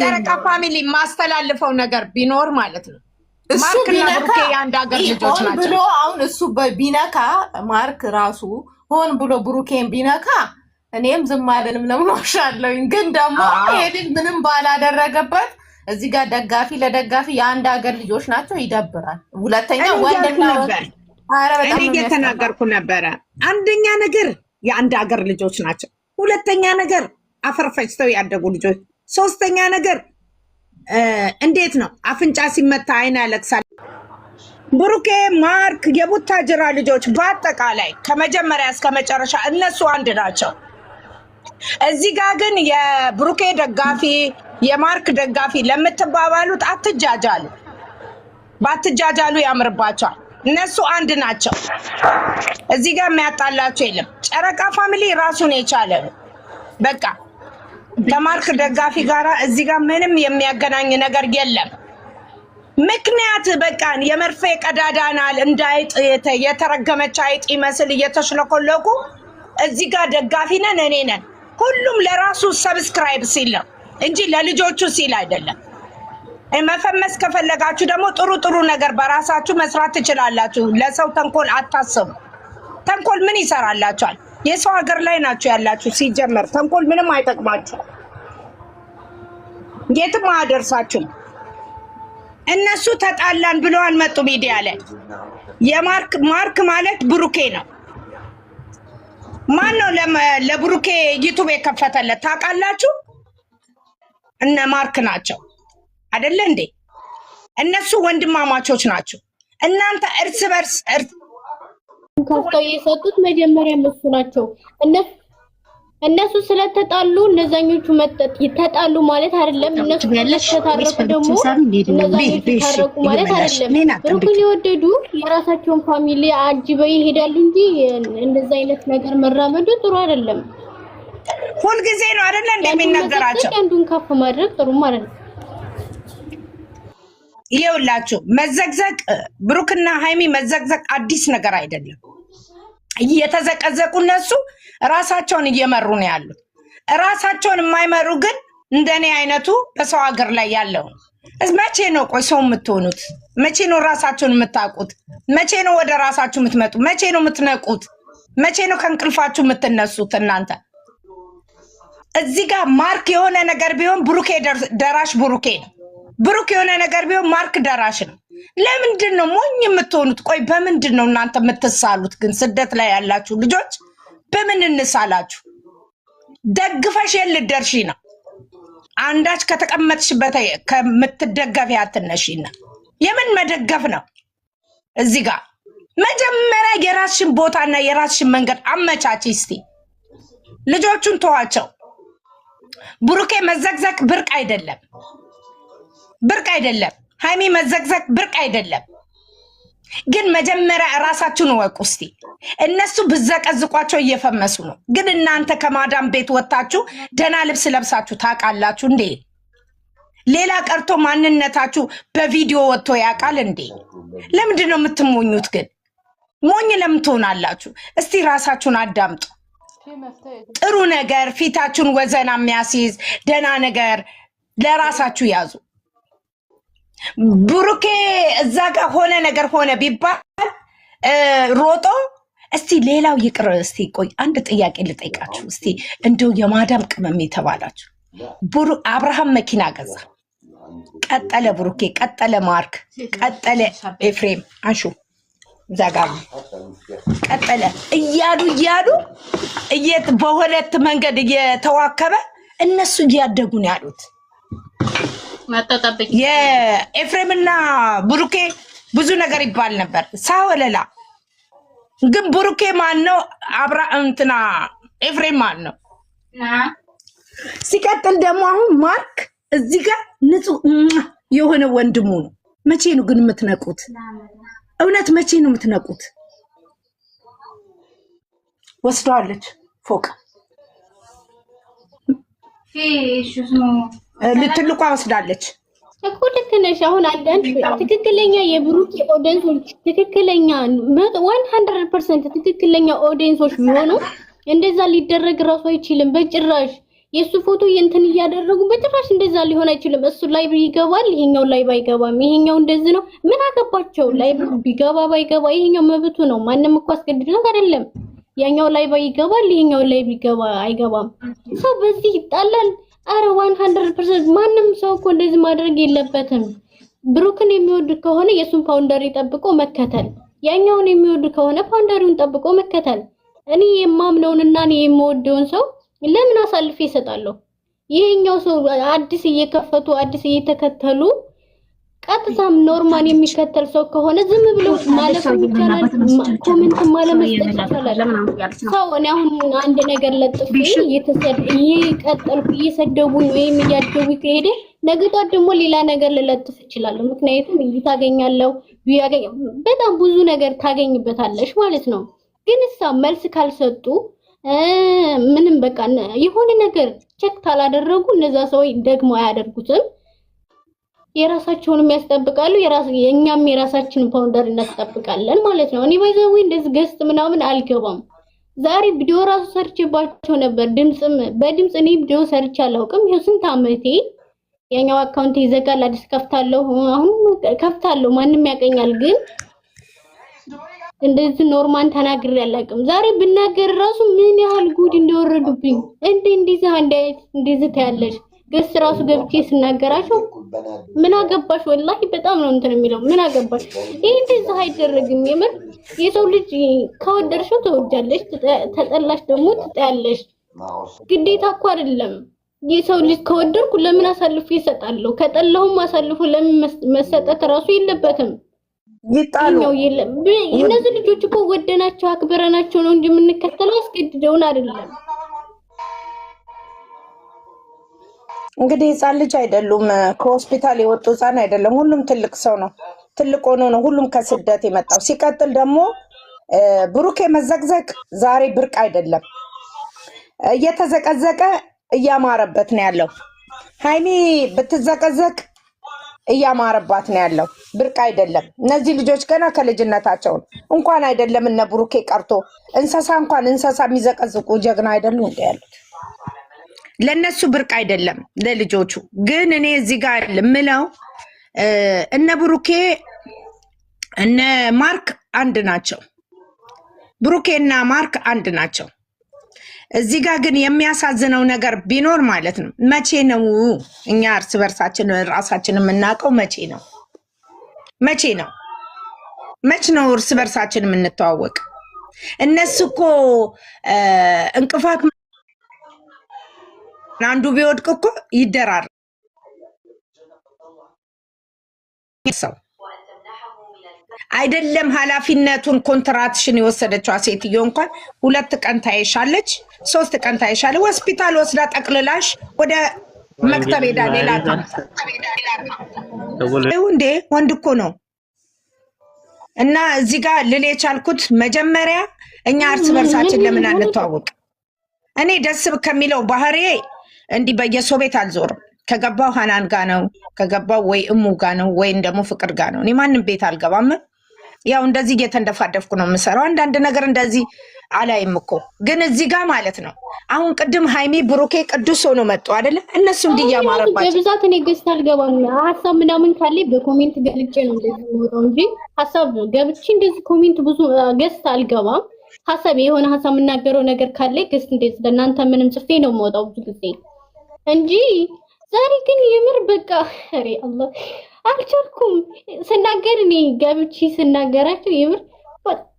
ለጨረቃ ፋሚሊ ማስተላልፈው ነገር ቢኖር ማለት ነው ማርክ እና ብሩኬ የአንድ ሀገር ልጆች ናቸው ብሎ አሁን እሱ ቢነካ ማርክ ራሱ ሆን ብሎ ብሩኬን ቢነካ እኔም ዝም አልልም ለምኖሻለሁ። ግን ደግሞ ሄድን ምንም ባላደረገበት እዚህ ጋር ደጋፊ ለደጋፊ የአንድ ሀገር ልጆች ናቸው። ይደብራል። ሁለተኛ ወንድና እኔ እየተናገርኩ ነበረ። አንደኛ ነገር የአንድ ሀገር ልጆች ናቸው። ሁለተኛ ነገር አፈር ፈጭተው ያደጉ ልጆች። ሶስተኛ ነገር እንዴት ነው አፍንጫ ሲመታ አይን ያለቅሳል። ብሩኬ ማርክ የቡታጅራ ልጆች በአጠቃላይ ከመጀመሪያ እስከ መጨረሻ እነሱ አንድ ናቸው። እዚህ ጋር ግን የብሩኬ ደጋፊ የማርክ ደጋፊ ለምትባባሉት አትጃጃሉ። ባትጃጃሉ ያምርባቸዋል። እነሱ አንድ ናቸው። እዚህ ጋር የሚያጣላቸው የለም። ጨረቃ ፋሚሊ ራሱን የቻለ በቃ ከማርክ ደጋፊ ጋር እዚህ ጋር ምንም የሚያገናኝ ነገር የለም። ምክንያት በቃ የመርፌ ቀዳዳናል እንዳይጥ የተረገመች አይጥ ይመስል እየተሽለኮለኩ እዚህ ጋር ደጋፊ ነን እኔ ነን። ሁሉም ለራሱ ሰብስክራይብ ሲል ነው እንጂ ለልጆቹ ሲል አይደለም። መፈመስ ከፈለጋችሁ ደግሞ ጥሩ ጥሩ ነገር በራሳችሁ መስራት ትችላላችሁ። ለሰው ተንኮል አታስቡ። ተንኮል ምን ይሰራላችኋል? የሰው ሀገር ላይ ናችሁ ያላችሁ። ሲጀመር ተንኮል ምንም አይጠቅማችሁ፣ የትም አያደርሳችሁም። እነሱ ተጣላን ብለው አልመጡ ሚዲያ ላይ። ማርክ ማለት ብሩኬ ነው። ማን ነው ለብሩኬ ዩቲዩብ የከፈተለት ታውቃላችሁ? እነ ማርክ ናቸው አይደለ እንዴ? እነሱ ወንድማማቾች ናቸው። እናንተ እርስ በርስ ከፍተው የሰጡት መጀመሪያ እነሱ ናቸው። እነሱ ስለተጣሉ እነዛኞቹ መጠጥ ይተጣሉ ማለት አይደለም። እነሱ ስለተታረቁ ደግሞ እነዛኞቹ ታረቁ ማለት አይደለም። ብሩክን የወደዱ የራሳቸውን ፋሚሊ አጅበው ይሄዳሉ እንጂ እንደዛ አይነት ነገር መራመዱ ጥሩ አይደለም። ሁልጊዜ ነው አይደለ እንደሚነገራቸው። አንዱን ከፍ ማድረግ ጥሩ ማለት ነው። ይኸውላችሁ መዘግዘቅ ብሩክና ሃይሚ መዘግዘቅ አዲስ ነገር አይደለም። እየተዘቀዘቁ እነሱ ራሳቸውን እየመሩ ነው ያሉት። ራሳቸውን የማይመሩ ግን እንደኔ አይነቱ በሰው ሀገር ላይ ያለው መቼ ነው ቆይ ሰው የምትሆኑት? መቼ ነው ራሳችሁን የምታውቁት? መቼ ነው ወደ ራሳችሁ የምትመጡ? መቼ ነው የምትነቁት? መቼ ነው ከእንቅልፋችሁ የምትነሱት? እናንተ እዚህ ጋር ማርክ የሆነ ነገር ቢሆን ብሩኬ ደራሽ ብሩኬ ነው። ብሩክ የሆነ ነገር ቢሆን ማርክ ደራሽ ነው። ለምንድን ነው ሞኝ የምትሆኑት? ቆይ በምንድን ነው እናንተ የምትሳሉት? ግን ስደት ላይ ያላችሁ ልጆች በምን እንሳላችሁ? ደግፈሽ የልደርሺ ነው። አንዳች ከተቀመጥሽበት ከምትደገፊ አትነሺና የምን መደገፍ ነው? እዚህ ጋር መጀመሪያ የራስሽን ቦታና የራስሽን መንገድ አመቻች። እስቲ ልጆቹን ተዋቸው። ብሩኬ መዘግዘቅ ብርቅ አይደለም፣ ብርቅ አይደለም። ሃይሚ መዘግዘግ ብርቅ አይደለም። ግን መጀመሪያ ራሳችሁን ወቁ። እስቲ እነሱ ብዘቀዝቋቸው እየፈመሱ ነው። ግን እናንተ ከማዳም ቤት ወጣችሁ ደህና ልብስ ለብሳችሁ ታውቃላችሁ እንዴ? ሌላ ቀርቶ ማንነታችሁ በቪዲዮ ወጥቶ ያውቃል እንዴ? ለምንድን ነው የምትሞኙት? ግን ሞኝ ለምን ትሆናላችሁ? እስቲ ራሳችሁን አዳምጡ። ጥሩ ነገር ፊታችሁን ወዘና የሚያስይዝ ደህና ነገር ለራሳችሁ ያዙ። ብሩኬ እዛ ጋር ሆነ ነገር ሆነ ቢባል ሮጦ እስቲ ሌላው ይቅር። እስቲ ቆይ አንድ ጥያቄ ልጠይቃችሁ። እስቲ እንደው የማዳም ቅመም የተባላችሁ አብርሃም መኪና ገዛ፣ ቀጠለ ብሩኬ፣ ቀጠለ ማርክ፣ ቀጠለ ኤፍሬም አንሹ ዛጋ ቀጠለ እያሉ በሁለት መንገድ እየተዋከበ እነሱ እያደጉ ነው ያሉት። የኤፍሬምና ብሩኬ ብዙ ነገር ይባል ነበር ሳወለላ። ግን ብሩኬ ማን ነው? እንትና ኤፍሬም ማን ነው? ሲቀጥል ደግሞ አሁን ማርክ እዚህ ጋር ንጹህ የሆነ ወንድሙ ነው። መቼ ነው ግን የምትነቁት? እውነት መቼ ነው የምትነቁት? ወስደዋለች ፎቅ ልትልቋ ወስዳለች እኮ። ልክ ነሽ። አሁን አንዳንድ ትክክለኛ የብሩኬ ኦዲየንሶች ትክክለኛ 100% ትክክለኛ ኦዲየንሶች ቢሆኑ እንደዛ ሊደረግ ራሱ አይችልም በጭራሽ። የሱ ፎቶ እንትን እያደረጉ በጭራሽ እንደዛ ሊሆን አይችልም። እሱ ላይ ይገባል፣ ይሄኛው ላይ ባይገባም፣ ይሄኛው እንደዚህ ነው። ምን አገባቸው? ላይ ቢገባ ባይገባ ይሄኛው መብቱ ነው። ማንም እኮ አስገድዶት አይደለም። ያኛው ላይ ባይገባል፣ ይሄኛው ላይ ቢገባ አይገባም። ሰው በዚህ ይጣላል? አረ 100% ማንም ሰው እኮ እንደዚህ ማድረግ የለበትም። ብሩክን የሚወድ ከሆነ የሱን ፋውንደሪ ጠብቆ መከተል፣ ያኛውን የሚወድ ከሆነ ፋውንደሪውን ጠብቆ መከተል። እኔ የማምነውንና እኔ የምወደውን ሰው ለምን አሳልፌ እሰጣለሁ? ይሄኛው ሰው አዲስ እየከፈቱ አዲስ እየተከተሉ ቀጥታም ኖርማል የሚከተል ሰው ከሆነ ዝም ብሎ ማለፍ ይቻላል። ኮሜንት ማለመስጠት ይቻላል። ሰው እኔ አሁን አንድ ነገር ለጥፌ እየቀጠልኩ እየሰደቡኝ ወይም እያደጉ ከሄደ ነገ ጧት ደግሞ ሌላ ነገር ልለጥፍ እችላለሁ። ምክንያቱም ታገኛለሁ በጣም ብዙ ነገር ታገኝበታለሽ ማለት ነው። ግን እሳ መልስ ካልሰጡ ምንም በቃ የሆነ ነገር ቼክ ካላደረጉ እነዛ ሰዎች ደግሞ አያደርጉትም። የራሳቸውንም ያስጠብቃሉ፣ የኛም የራሳችንን ፋውንደር እናስጠብቃለን ማለት ነው። እኔ ባይዘው እንደዚህ ገስት ምናምን አልገባም። ዛሬ ቪዲዮ ራሱ ሰርችባቸው ነበር። በድምጽ እኔ ቪዲዮ ሰርች አላውቅም። ይሄው ስንት አመቴ ያኛው አካውንት ይዘጋል፣ አዲስ ከፍታለሁ። አሁን ከፍታለሁ፣ ማንም ያቀኛል። ግን እንደዚህ ኖርማል ተናግሬ አላውቅም። ዛሬ ብናገር ራሱ ምን ያህል ጉድ እንደወረዱብኝ እንደዚህ ታያለሽ። ገስ ራሱ ገብቼ ስናገራቸው ምን አገባሽ? ወላሂ በጣም ነው እንትን የሚለው ምን አገባሽ? ይሄ እንደዚህ አይደረግም። የምር የሰው ልጅ ከወደድሽው ተወጃለሽ፣ ተጠላሽ ደግሞ ትጠያለሽ። ግዴታ እኮ አይደለም። የሰው ልጅ ከወደድኩ ለምን አሳልፎ ይሰጣለሁ? ከጠላሁም አሳልፎ ለምን መሰጠት ራሱ የለበትም። ይጣሉ የለም። እነዚህ ልጆች እኮ ወደናቸው አክብረናቸው ነው እንጂ የምንከተለው አስገድደውን አይደለም። እንግዲህ ህፃን ልጅ አይደሉም፣ ከሆስፒታል የወጡ ህፃን አይደለም። ሁሉም ትልቅ ሰው ነው። ትልቅ ሆኖ ነው ሁሉም ከስደት የመጣው። ሲቀጥል ደግሞ ብሩኬ መዘቅዘቅ ዛሬ ብርቅ አይደለም። እየተዘቀዘቀ እያማረበት ነው ያለው። ሃይሚ ብትዘቀዘቅ እያማረባት ነው ያለው። ብርቅ አይደለም። እነዚህ ልጆች ገና ከልጅነታቸው እንኳን አይደለም እነ ብሩኬ ቀርቶ እንስሳ እንኳን እንስሳ የሚዘቀዝቁ ጀግና አይደሉ እንደ ያሉት። ለነሱ ብርቅ አይደለም ለልጆቹ። ግን እኔ እዚህ ጋር ምለው እነ ብሩኬ እነ ማርክ አንድ ናቸው። ብሩኬ እና ማርክ አንድ ናቸው። እዚህ ጋር ግን የሚያሳዝነው ነገር ቢኖር ማለት ነው መቼ ነው እኛ እርስ በርሳችን ራሳችን የምናውቀው? መቼ ነው መቼ ነው እርስ በርሳችን የምንተዋወቅ? እነሱ እኮ እንቅፋት አንዱ ቢወድቅ እኮ ይደራር ሰው አይደለም። ኃላፊነቱን ኮንትራክሽን የወሰደችው ሴትዮ እንኳን 2 ቀን ታይሻለች፣ 3 ቀን ታይሻለች። ሆስፒታል ወስዳ ጠቅልላሽ ወደ መክተብ ሄዳ ሌላ እንዴ ወንድ እኮ ነው። እና እዚህ ጋር ልል የቻልኩት መጀመሪያ እኛ እርስ በርሳችን ለምን አንተዋወቅ? እኔ ደስ ከሚለው ባህሪ እንዲህ በየሰው ቤት አልዞርም። ከገባው ሀናን ጋ ነው፣ ከገባው ወይ እሙ ጋ ነው፣ ወይም ደግሞ ፍቅር ጋ ነው። እኔ ማንም ቤት አልገባም። ያው እንደዚህ እየተንደፋደፍኩ ነው የምሰራው። አንዳንድ ነገር እንደዚህ አላይም እኮ። ግን እዚህ ጋር ማለት ነው አሁን ቅድም ሃይሚ ብሩኬ ቅዱስ ሆኖ መጡ አይደለ? እነሱ እንዲህ እያማረባቸው በብዛት እኔ ገዝታ አልገባም። ሀሳብ ምናምን ካለ በኮሜንት ገልጬ ነው እንደዚህ የምወጣው እንጂ ሀሳብ ገብቼ እንደዚህ ኮሜንት ብዙ ገዝታ አልገባም። ሀሳብ የሆነ ሀሳብ የምናገረው ነገር ካለ ገዝት እንደዚህ ለእናንተ ምንም ጽፌ ነው የምወጣው ብዙ ጊዜ እንጂ ዛሬ ግን የምር በቃ ኧረ አላህ አልቻልኩም ስናገር። እኔ ገብቼ ስናገራቸው የምር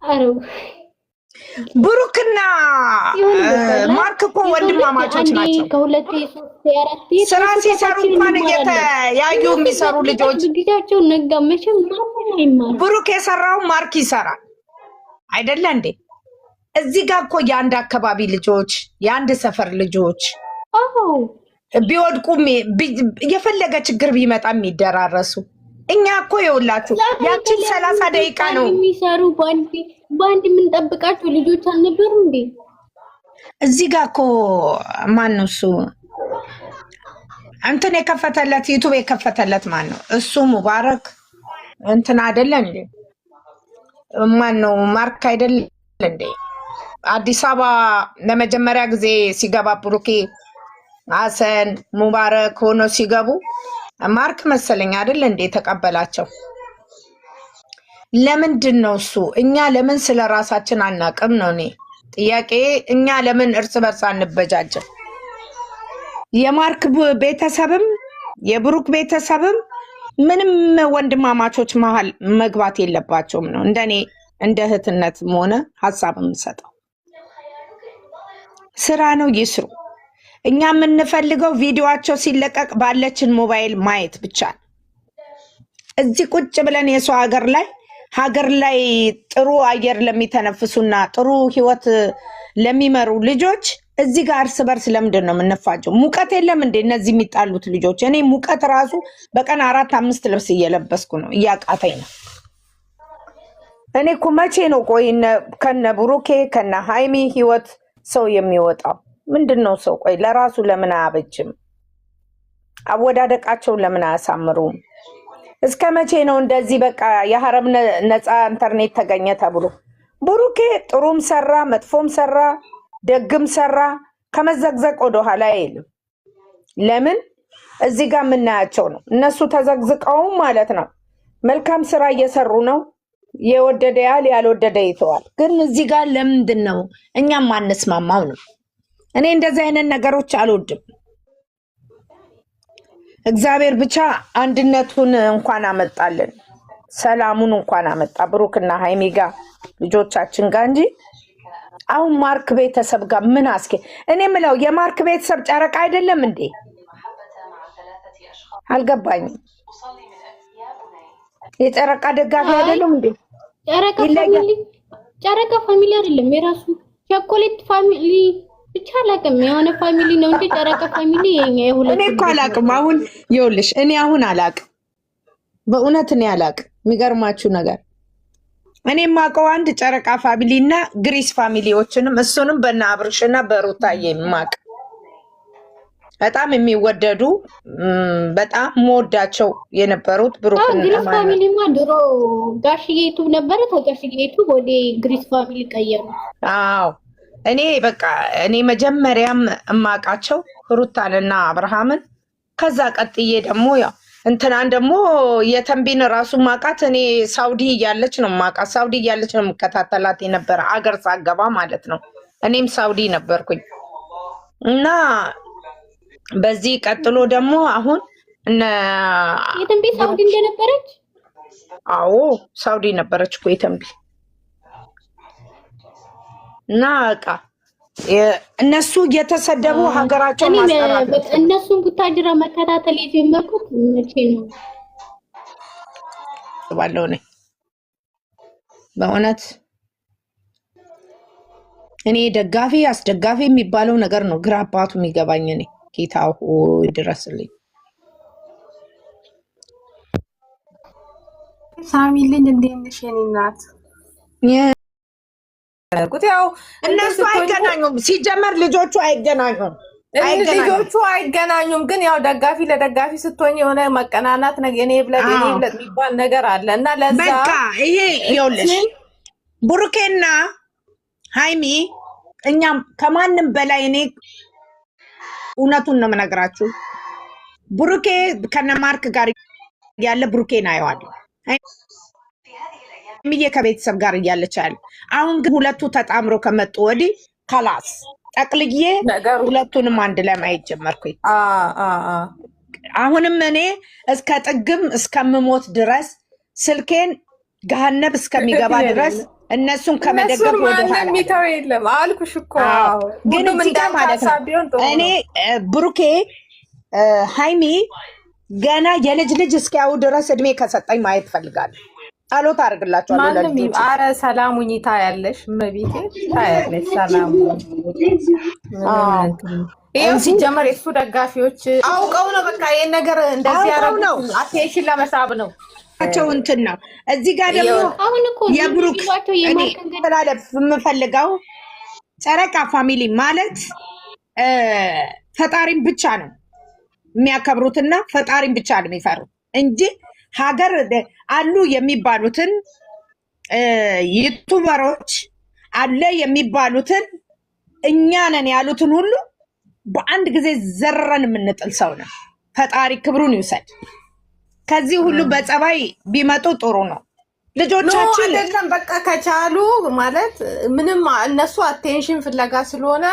አረው ብሩክና ማርክ እኮ ወንድማማቾች ናቸው። ከሁለት ሶስት አራት ስራ ሲሰሩ እንኳን እየተያዩ የሚሰሩ ልጆች ልጆቻቸው ነጋ መቼም ማንም ብሩክ የሰራው ማርክ ይሰራል አይደለ እንዴ? እዚህ ጋር እኮ የአንድ አካባቢ ልጆች የአንድ ሰፈር ልጆች ቢወድቁም የፈለገ ችግር ቢመጣ የሚደራረሱ እኛ እኮ ይኸውላችሁ ያችን 30 ደቂቃ ነው የሚሰሩ ባንድ የምንጠብቃቸው ልጆች አልነበሩ እንዴ? እዚህ ጋር እኮ ማን ነው እሱ እንትን የከፈተለት ዩቲዩብ የከፈተለት ማን ነው እሱ? ሙባረክ እንትን አይደለ እንዴ? ማን ነው ማርክ አይደለ እንዴ? አዲስ አበባ ለመጀመሪያ ጊዜ ሲገባ ብሩኬ ሀሰን ሙባረክ ሆኖ ሲገቡ ማርክ መሰለኝ አይደል እንዴ ተቀበላቸው። ለምንድን ነው እሱ? እኛ ለምን ስለ ራሳችን አናቅም ነው እኔ ጥያቄ። እኛ ለምን እርስ በርስ አንበጃጅም? የማርክ ቤተሰብም የብሩክ ቤተሰብም ምንም ወንድማማቾች መሀል መግባት የለባቸውም ነው እንደኔ እንደ እህትነትም ሆነ ሀሳብ የምሰጠው። ስራ ነው ይስሩ። እኛ የምንፈልገው ቪዲዮአቸው ሲለቀቅ ባለችን ሞባይል ማየት ብቻ ነው። እዚህ ቁጭ ብለን የሰው ሀገር ላይ ጥሩ አየር ለሚተነፍሱና ጥሩ ህይወት ለሚመሩ ልጆች እዚህ ጋር እርስ በርስ ለምንድን ነው የምንፋጀው? ሙቀት የለም እንዴ እነዚህ የሚጣሉት ልጆች? እኔ ሙቀት ራሱ በቀን 4-5 ልብስ እየለበስኩ ነው፣ እያቃተኝ ነው። እኔ እኮ መቼ ነው ቆይ ከነ ብሩኬ ከነ ሃይሚ ህይወት ሰው የሚወጣው? ምንድን ነው ሰው ቆይ ለራሱ ለምን አያበጅም? አወዳደቃቸውን ለምን አያሳምሩም? እስከ መቼ ነው እንደዚህ በቃ የሀረብ ነፃ ኢንተርኔት ተገኘ ተብሎ ብሩኬ ጥሩም ሰራ መጥፎም ሰራ ደግም ሰራ ከመዘግዘቅ ወደኋላ አይልም። ለምን እዚህ ጋር የምናያቸው ነው። እነሱ ተዘግዝቀውም ማለት ነው መልካም ስራ እየሰሩ ነው። የወደደ ያህል ያልወደደ ይተዋል። ግን እዚህ ጋር ለምንድን ነው እኛም ማንስማማው ነው? እኔ እንደዚህ አይነት ነገሮች አልወድም። እግዚአብሔር ብቻ አንድነቱን እንኳን አመጣልን፣ ሰላሙን እንኳን አመጣ ብሩክና ሃይሚ ጋር ልጆቻችን ጋር እንጂ አሁን ማርክ ቤተሰብ ጋር ምን አስኬ? እኔ ምለው የማርክ ቤተሰብ ጨረቃ አይደለም እንዴ? አልገባኝም። የጨረቃ ደጋፊ አይደለም እንዴ? ጨረቃ ፋሚሊ አይደለም፣ የራሱ ቸኮሌት ፋሚሊ ብቻ አላቅም። የሆነ ፋሚሊ ነው እንጂ ጨረቃ ፋሚሊ የኛ የሁለት። እኔ እኮ አላቅም። አሁን ይኸውልሽ እኔ አሁን አላቅም፣ በእውነት እኔ አላቅም። የሚገርማችሁ ነገር እኔ የማውቀው አንድ ጨረቃ ፋሚሊ እና ግሪስ ፋሚሊዎችንም እሱንም በእነ አብርሽና በሩታዬ የማውቅ በጣም የሚወደዱ በጣም መወዳቸው የነበሩት ብሩክና ግሪስ ፋሚሊማ ድሮ ጋሽዬ ዩቱብ ነበረ። ከጋሽዬ ዩቱብ ወደ ግሪስ ፋሚሊ ቀየሩ። አዎ እኔ በቃ እኔ መጀመሪያም እማውቃቸው ሩታንና አብርሃምን ከዛ ቀጥዬ ደግሞ ያው እንትናን ደግሞ የተንቢን ራሱ ማቃት እኔ ሳውዲ እያለች ነው ማቃት። ሳውዲ እያለች ነው የምከታተላት የነበረ አገር ሳገባ ማለት ነው። እኔም ሳውዲ ነበርኩኝ እና በዚህ ቀጥሎ ደግሞ አሁን የተንቢ ሳውዲ እንደነበረች አዎ ሳውዲ ነበረች እኮ የተንቢ እና በቃ እነሱ እየተሰደቡ ሀገራቸውን ማስጠራት እነሱን ቡታጅራ መከታተል የጀመርኩት መቼ ነው ባለው ነው በእውነት። እኔ ደጋፊ አስደጋፊ የሚባለው ነገር ነው ግራ አባቱ የሚገባኝ። እኔ ጌታው ይድረስልኝ። ሳሚልኝ እንዴት ነሽ የኔ እናት? ያው እነሱ አይገናኙም። ሲጀመር ልጆቹ አይገናኙም። ግን ያው ደጋፊ ለደጋፊ ስትሆኝ የሆነ መቀናናት ነገር የኔ ብለድ የሚባል ነገር አለ እና ለዛ በቃ ይሄ ይኸውልሽ ብሩኬና ሃይሚ እኛም ከማንም በላይ እኔ እውነቱን ነው የምነግራችሁ። ብሩኬ ከነማርክ ጋር ያለ ብሩኬን አየዋለሁ ሚዬ ከቤተሰብ ጋር እያለች ያለ። አሁን ግን ሁለቱ ተጣምሮ ከመጡ ወዲህ ከላስ ጠቅልዬ ሁለቱንም አንድ ላይ ማየት ጀመርኩኝ። አሁንም እኔ እስከ ጥግም እስከምሞት ድረስ ስልኬን ገሃነብ እስከሚገባ ድረስ እነሱን ከመደገፍ ወደኋላ ሚታው የለም አልኩሽ እኮ። ግን እዚህ ጋር ማለት ነው እኔ ብሩኬ ሃይሚ ገና የልጅ ልጅ እስኪያዩ ድረስ እድሜ ከሰጠኝ ማየት ፈልጋለሁ። ጸሎት አድርግላችኋለሁ ለልጆች። አረ ሰላሙኝ ታያለሽ፣ መቤቴ ታያለሽ። ሰላሙ ይሄው ሲጀመር የሱ ደጋፊዎች አውቀው ነው በቃ ይሄን ነገር እንደዚህ ያደረጉት አቴንሽን ለመሳብ ነው አቸው እንትን ነው። እዚህ ጋር ደግሞ አሁን እኮ የብሩክ እኔ ተላለፍ የምፈልገው ጨረቃ ፋሚሊ ማለት ፈጣሪን ብቻ ነው የሚያከብሩትና ፈጣሪን ብቻ ነው የሚፈሩት እንጂ ሀገር አሉ የሚባሉትን ዩቱበሮች አለ የሚባሉትን እኛ ነን ያሉትን ሁሉ በአንድ ጊዜ ዘረን የምንጥል ሰው ነው። ፈጣሪ ክብሩን ይውሰድ። ከዚህ ሁሉ በጸባይ ቢመጡ ጥሩ ነው። ልጆቻችን አይደለም በቃ ከቻሉ ማለት ምንም እነሱ አቴንሽን ፍለጋ ስለሆነ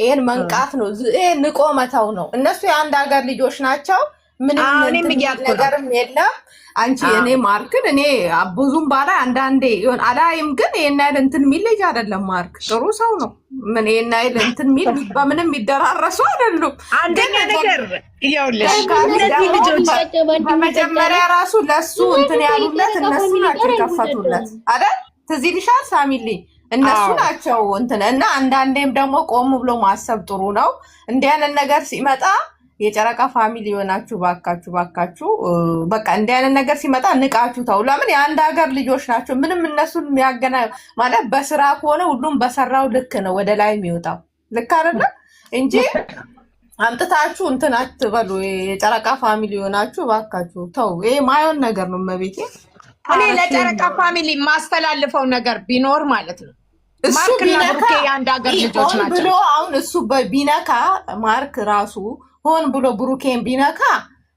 ይሄን መንቃት ነው። ይሄ ንቆ መተው ነው። እነሱ የአንድ ሀገር ልጆች ናቸው። ምንም ነገርም የለም። አንቺ እኔ ማርክን እኔ ብዙም ባላ አንዳንዴ ይሆን አላይም፣ ግን ይሄን አይደል እንትን የሚል ልጅ አይደለም። ማርክ ጥሩ ሰው ነው። ምን ይሄን አይደል እንትን የሚል በምንም ይደራረሱ አይደሉም። አንደኛ ነገር ይኸውልሽ እነዚህ ልጆች በመጀመሪያ ራሱ ለሱ እንትን ያሉለት እነሱ ናቸው የከፈቱለት አይደል? ትዝ ይልሻል ሳሚሊ እነሱ ናቸው እንትን እና አንዳንዴም ደግሞ ቆም ብሎ ማሰብ ጥሩ ነው። እንዲህ አይነት ነገር ሲመጣ የጨረቃ ፋሚሊ የሆናችሁ ባካችሁ በቃ እንዲህ አይነት ነገር ሲመጣ ንቃችሁ ተው። ለምን የአንድ ሀገር ልጆች ናቸው። ምንም እነሱን የሚያገና ማለት በስራ ከሆነ ሁሉም በሰራው ልክ ነው ወደ ላይ የሚወጣው ልክ አይደለም እንጂ አምጥታችሁ እንትን አትበሉ። የጨረቃ ፋሚሊ የሆናችሁ ባካችሁ ተው። ይሄ ማይሆን ነገር ነው። መቤቴ እኔ ለጨረቃ ፋሚሊ ማስተላልፈው ነገር ቢኖር ማለት ነው እሱ ቢነካ የአንድ ሀገር ልጆች ናቸው ብሎ አሁን እሱ ቢነካ ማርክ ራሱ ሆን ብሎ ብሩኬን ቢነካ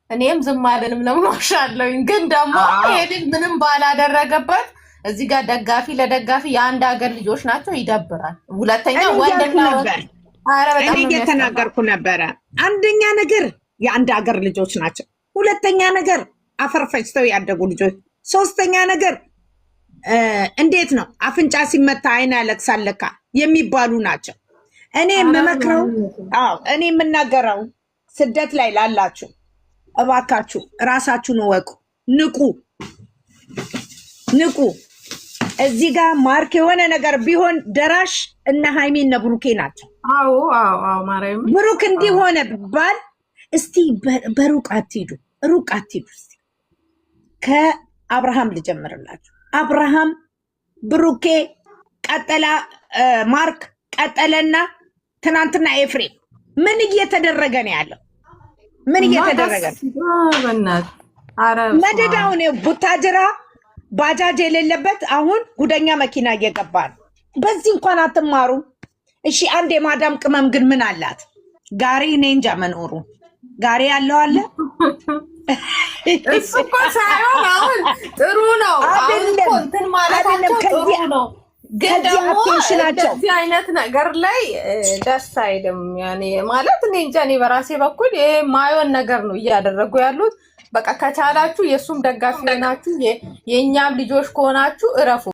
እኔም ዝም አልልም። ለምን ዋሻለሁኝ? ግን ደግሞ ሄድን ምንም ባላደረገበት እዚህ ጋር ደጋፊ ለደጋፊ የአንድ ሀገር ልጆች ናቸው። ይደብራል። ሁለተኛ ወንድና እኔ እየተናገርኩ ነበረ። አንደኛ ነገር የአንድ ሀገር ልጆች ናቸው። ሁለተኛ ነገር አፈር ፈጭተው ያደጉ ልጆች። ሶስተኛ ነገር እንዴት ነው አፍንጫ ሲመታ አይን ያለቅሳል ለካ የሚባሉ ናቸው። እኔ የምመክረው እኔ የምናገረው ስደት ላይ ላላችሁ እባካችሁ ራሳችሁን ወቁ፣ ንቁ። እዚህ ጋር ማርክ የሆነ ነገር ቢሆን ደራሽ እነ ሃይሚ እነ ብሩኬ ናቸው። ማርያም ብሩክ እንዲሆነ ባል እስቲ በሩቅ አትሂዱ። እስቲ ከአብርሃም ልጀምርላችሁ። አብርሃም ብሩኬ ቀጠላ፣ ማርክ ቀጠለና ትናንትና ኤፍሬም ምን እየተደረገ ነው ያለው? ምን እየተደረገ ነው? መደዳውን ቡታጅራ ባጃጅ የሌለበት አሁን ጉደኛ መኪና እየገባ ነው። በዚህ እንኳን አትማሩ። እሺ አንድ የማዳም ቅመም ግን ምን አላት? ጋሪ እኔ እንጃ መኖሩ ጋሪ ያለው አለ። እሱ እኮ ሳይሆን አሁን ጥሩ ነው እንትን ማለታቸው ጥሩ ነው። ግን ደግሞ እንደዚህ አይነት ነገር ላይ ደስ አይልም። ያኔ ማለት እኔ እንጃ እኔ በራሴ በኩል ይሄ ማይሆን ነገር ነው እያደረጉ ያሉት። በቃ ከቻላችሁ የእሱም ደጋፊ ናችሁ የእኛም ልጆች ከሆናችሁ እረፉ።